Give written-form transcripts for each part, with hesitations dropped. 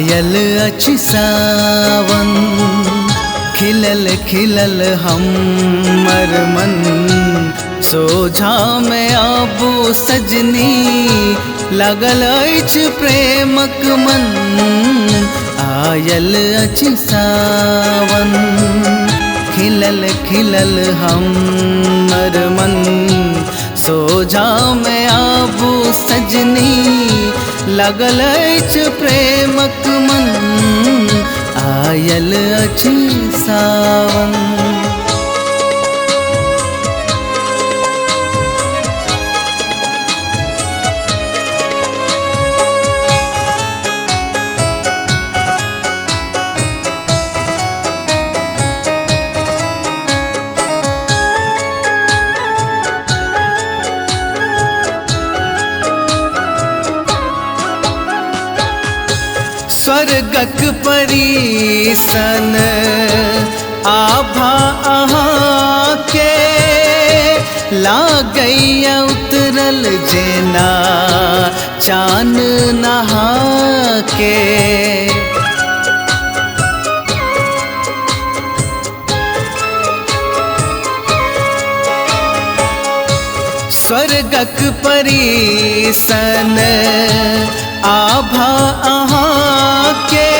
आयल अछि सावन खिलल खिलल हमर मन सोझा में आबू सजनी लगल अछि प्रेमक मन। आयल अछि सावन खिलल खिलल हमर मन सोझा में आबू सजनी लगल अछि प्रेमक मन। आयल अछि सावन। स्वर्गक परी सन आभा अहाँ के लागैया उतरल जेना चान नहा के। स्वर्गक परी सन आभा अहाँ के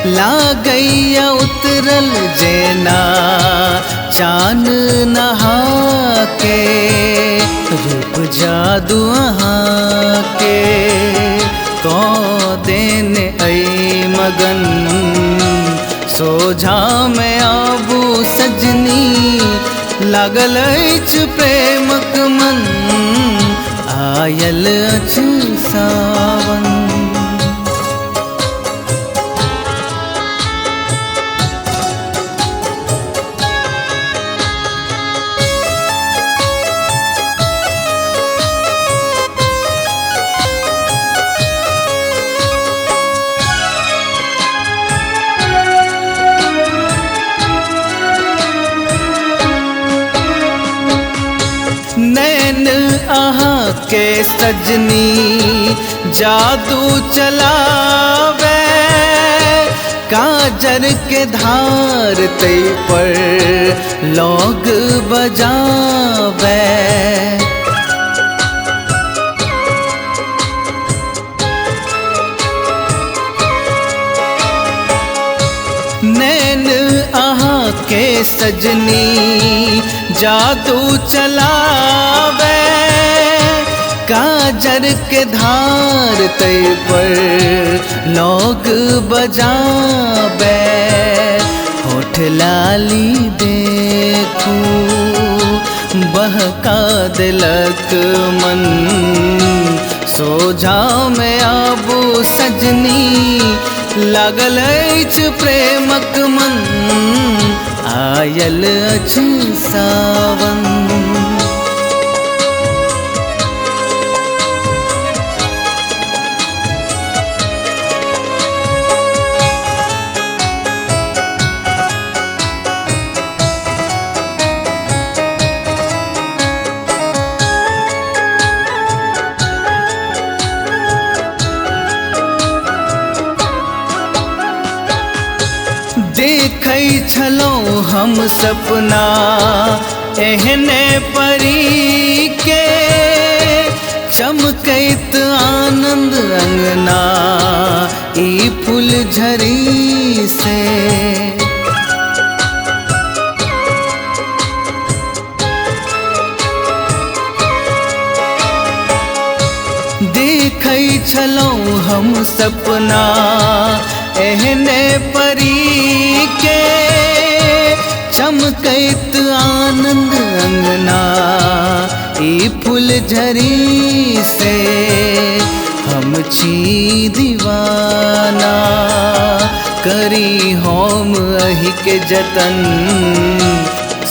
लागैया उतरल जेना चान नहा के। रूप जादू अहाँ के को देने ऐ मगन सोझा में आबू सजनी लागल अछि प्रेमक मन। आयल अछि सावन। नैन अहाँ के सजनी जादू चलावे काजर के धार तै पर लोग बजावे। नैन अहाँ के सजनी जादू चलावे काजर के धार तै पर लोग बजावे। होठ लाली देखू बहका दिलक मन सोझा में आबू सजनी लागल अछि प्रेमक मन। आयल अछि सावन। देखै छलहुँ हम सपना एहने परी के चमकैत आनंद अंगना ई फूलझड़ी से। देखै छलहुँ हम सपना एहने परी के चमकैत आनंद अंगना ई फूलझड़ी से। हम छी दीवाना करी हम अहि के जतन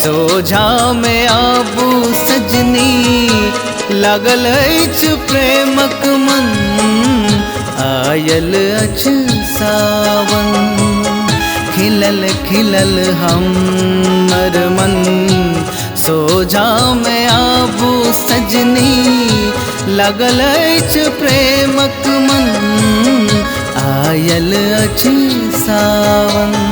सोझा में आबू सजनी लागल अछि प्रेमक मन। आयल अछि सावन खिलल खिलल हमर मन सोझा में आबू सजनी लगल अछि प्रेमक मन। आयल आयल अछि सावन।